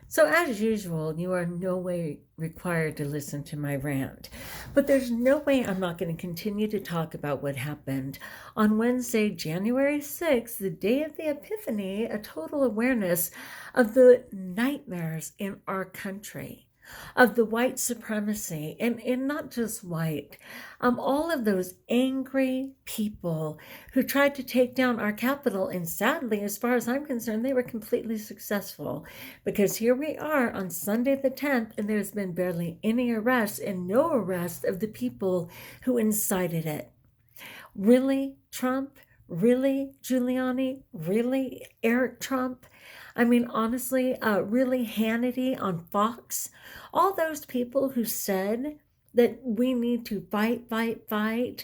So, as usual, you are no way required to listen to my rant, but there's no way I'm not going to continue to talk about what happened on Wednesday, January 6th, the day of the Epiphany, a total awareness of the nightmares in our country, of the white supremacy, and not just white, all of those angry people who tried to take down our capital. And sadly, as far as I'm concerned, they were completely successful because here we are on Sunday the 10th, and there's been barely any arrests and no arrest of the people who incited it. Really, Trump? Really, Giuliani? Really, Eric Trump? I mean, honestly, really, Hannity on Fox? All those people who said that we need to fight, fight, fight,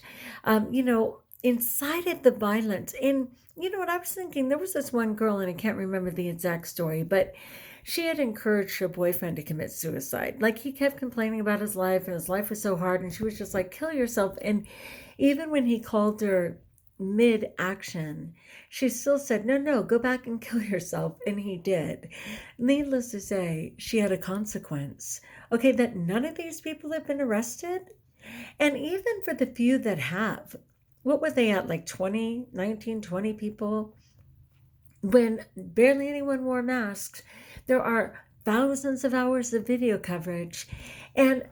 incited the violence. And you know what I was thinking? There was this one girl, and I can't remember the exact story, but she had encouraged her boyfriend to commit suicide. Like, he kept complaining about his life, and his life was so hard, and she was just like, kill yourself. And even when he called her mid-action, she still said, no, no, go back and kill yourself. And he did. Needless to say, she had a consequence. Okay, that none of these people have been arrested. And even for the few that have, what were they at, like 20, 19, 20 people? When barely anyone wore masks, there are thousands of hours of video coverage. And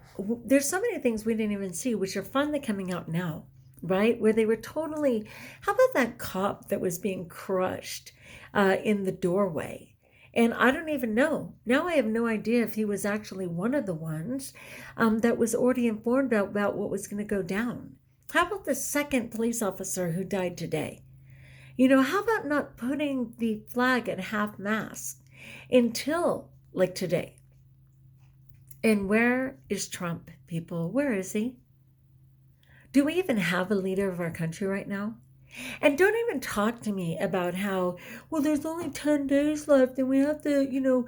there's so many things we didn't even see, which are finally coming out now, right? Where they were totally, how about that cop that was being crushed in the doorway? And I don't even know. Now I have no idea if he was actually one of the ones that was already informed about what was going to go down. How about the second police officer who died today? How about not putting the flag at half mast until like today? And where is Trump, people? Where is he? Do we even have a leader of our country right now? And don't even talk to me about how, well, there's only 10 days left and we have to,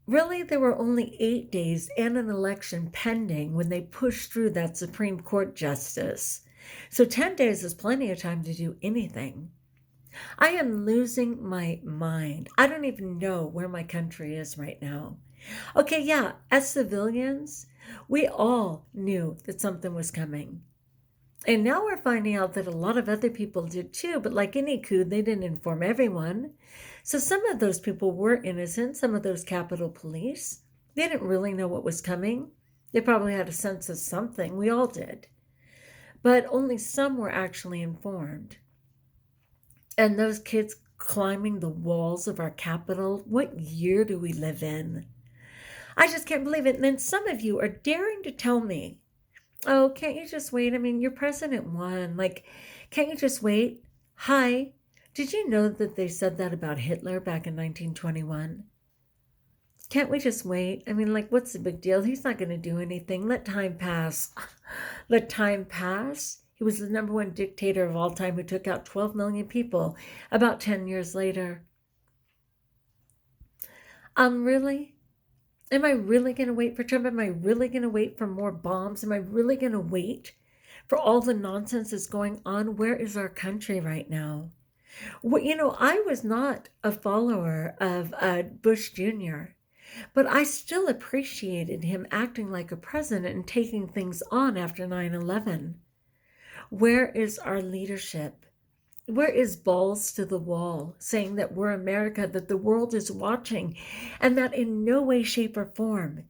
really, there were only 8 days and an election pending when they pushed through that Supreme Court justice. So 10 days is plenty of time to do anything. I am losing my mind. I don't even know where my country is right now. Okay, yeah, as civilians, we all knew that something was coming. And now we're finding out that a lot of other people did too, but like any coup, they didn't inform everyone. So some of those people were innocent, some of those Capitol Police. They didn't really know what was coming. They probably had a sense of something. We all did. But only some were actually informed. And those kids climbing the walls of our Capitol, what year do we live in? I just can't believe it. And then some of you are daring to tell me, oh, can't you just wait? I mean, your president won. Like, can't you just wait? Hi, did you know that they said that about Hitler back in 1921? Can't we just wait? I mean, like, what's the big deal? He's not going to do anything. Let time pass. Let time pass. He was the number one dictator of all time who took out 12 million people about 10 years later. Really? Am I really going to wait for Trump? Am I really going to wait for more bombs? Am I really going to wait for all the nonsense that's going on? Where is our country right now? Well, I was not a follower of Bush Jr., but I still appreciated him acting like a president and taking things on after 9/11. Where is our leadership? Where is balls to the wall saying that we're America, that the world is watching, and that in no way, shape, or form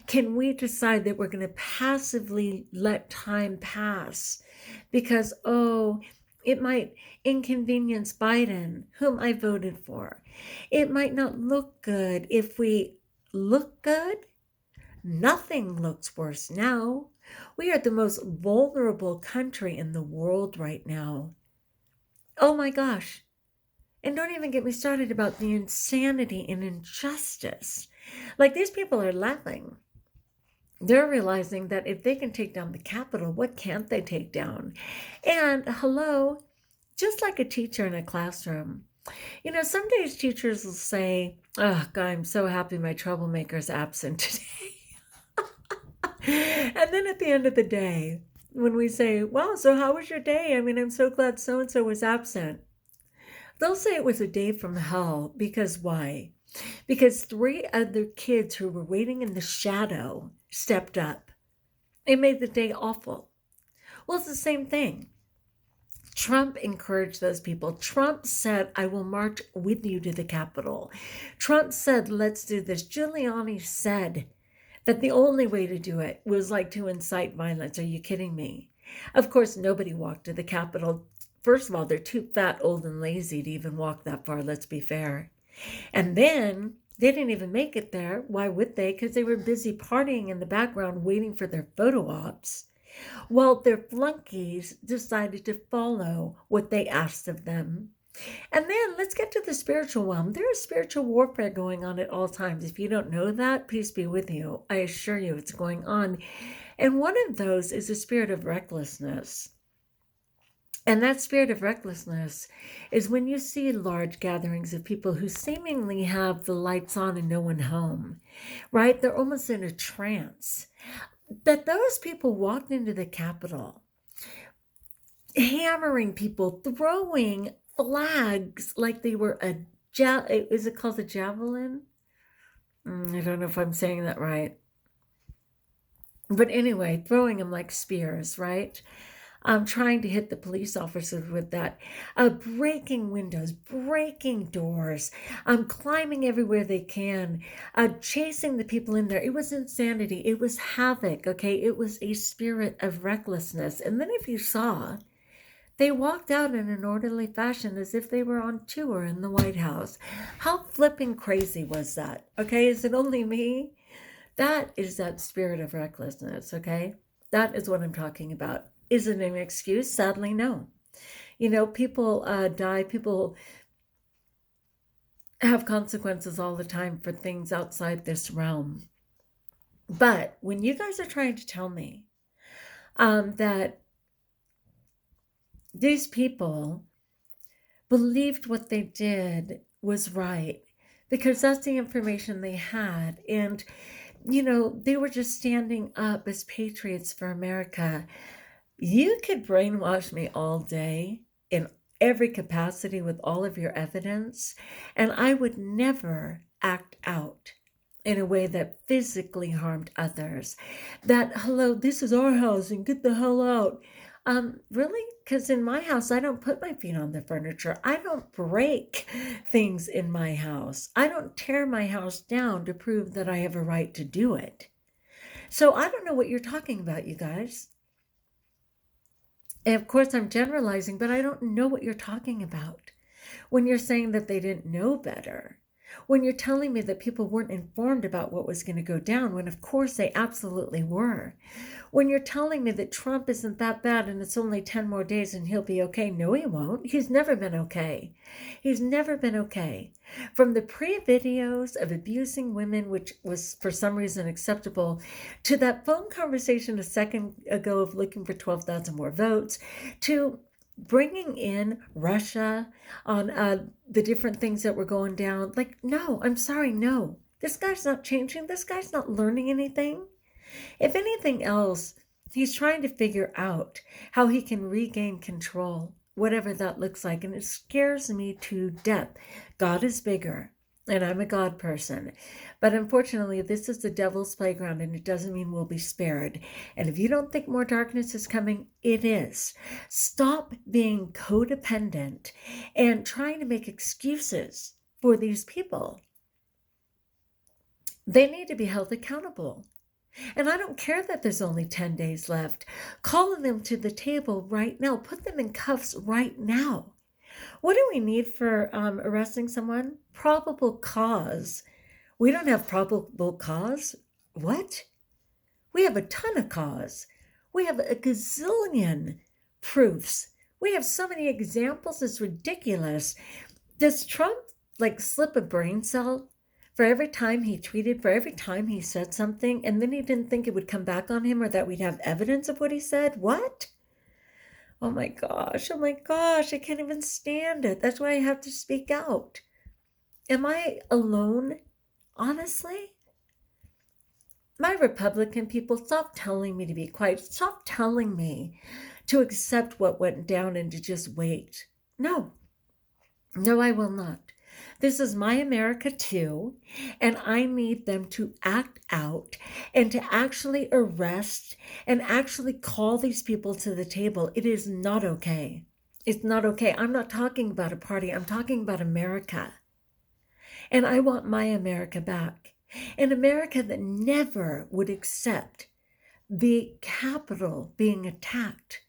can we decide that we're going to passively let time pass because, it might inconvenience Biden, whom I voted for. It might not look good. If we look good, nothing looks worse now. We are the most vulnerable country in the world right now. Oh my gosh. And don't even get me started about the insanity and injustice. Like, these people are laughing. They're realizing that if they can take down the Capitol, what can't they take down? And hello, just like a teacher in a classroom. Some days teachers will say, oh, God, I'm so happy my troublemaker's absent today. And then at the end of the day, when we say, wow, so how was your day? I mean, I'm so glad so-and-so was absent. They'll say it was a day from hell because why? because 3 other kids who were waiting in the shadow stepped up. It made the day awful. Well, it's the same thing. Trump encouraged those people. Trump said, I will march with you to the Capitol. Trump said, let's do this. Giuliani said that the only way to do it was like to incite violence. Are you kidding me? Of course, nobody walked to the Capitol. First of all, they're too fat, old, and lazy to even walk that far, let's be fair. And then they didn't even make it there. Why would they? Because they were busy partying in the background waiting for their photo ops, while their flunkies decided to follow what they asked of them. And then let's get to the spiritual realm. There is spiritual warfare going on at all times. If you don't know that, peace be with you. I assure you it's going on. And one of those is a spirit of recklessness. And that spirit of recklessness is when you see large gatherings of people who seemingly have the lights on and no one home, right? They're almost in a trance. That those people walked into the Capitol, hammering people, throwing flags like they were is it called a javelin? I don't know if I'm saying that right. But anyway, throwing them like spears, right? Trying to hit the police officers with that, breaking windows, breaking doors, climbing everywhere they can, chasing the people in there. It was insanity. It was havoc, okay? It was a spirit of recklessness. And then if you saw, they walked out in an orderly fashion as if they were on tour in the White House. How flipping crazy was that? Okay, is it only me? That is that spirit of recklessness, okay? That is what I'm talking about. Is it an excuse? Sadly, no. You know, people die, people have consequences all the time for things outside this realm. But when you guys are trying to tell me that these people believed what they did was right, because that's the information they had, and, you know, they were just standing up as patriots for America. You could brainwash me all day in every capacity with all of your evidence, and I would never act out in a way that physically harmed others. That, hello, this is our house and get the hell out. Really? Because in my house, I don't put my feet on the furniture. I don't break things in my house. I don't tear my house down to prove that I have a right to do it. So I don't know what you're talking about, you guys. And of course, I'm generalizing, but I don't know what you're talking about when you're saying that they didn't know better. When you're telling me that people weren't informed about what was going to go down, when of course they absolutely were. When you're telling me that Trump isn't that bad and it's only 10 more days and he'll be okay. No, he won't. He's never been okay. He's never been okay. From the pre-videos of abusing women, which was for some reason acceptable, to that phone conversation a second ago of looking for 12,000 more votes, to bringing in Russia on the different things that were going down. Like, no, I'm sorry, no. This guy's not changing. This guy's not learning anything. If anything else, he's trying to figure out how he can regain control, whatever that looks like. And it scares me to death. God is bigger, and I'm a God person. But unfortunately, this is the devil's playground, and it doesn't mean we'll be spared. And if you don't think more darkness is coming, it is. Stop being codependent and trying to make excuses for these people. They need to be held accountable. And I don't care that there's only 10 days left. Call them to the table right now. Put them in cuffs right now. What do we need for arresting someone? Probable cause. We don't have probable cause. What? We have a ton of cause. We have a gazillion proofs. We have so many examples. It's ridiculous. Does Trump slip a brain cell for every time he tweeted, for every time he said something, and then he didn't think it would come back on him or that we'd have evidence of what he said? What? Oh my gosh, I can't even stand it. That's why I have to speak out. Am I alone? Honestly? My Republican people, stop telling me to be quiet. Stop telling me to accept what went down and to just wait. No, I will not. This is my America too, and I need them to act out and to actually arrest and actually call these people to the table. It is not okay. It's not okay. I'm not talking about a party. I'm talking about America. And I want my America back. An America that never would accept the Capitol being attacked.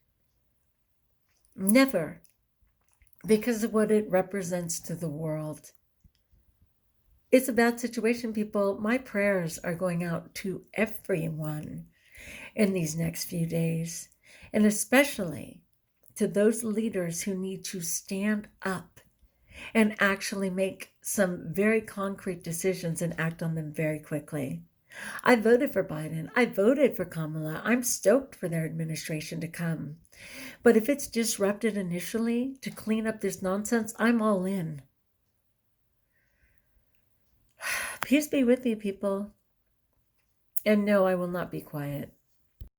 Never. Because of what it represents to the world. It's a bad situation, people. My prayers are going out to everyone in these next few days, and especially to those leaders who need to stand up and actually make some very concrete decisions and act on them very quickly. I voted for Biden. I voted for Kamala. I'm stoked for their administration to come. But if it's disrupted initially to clean up this nonsense, I'm all in. Peace be with you, people. And no, I will not be quiet.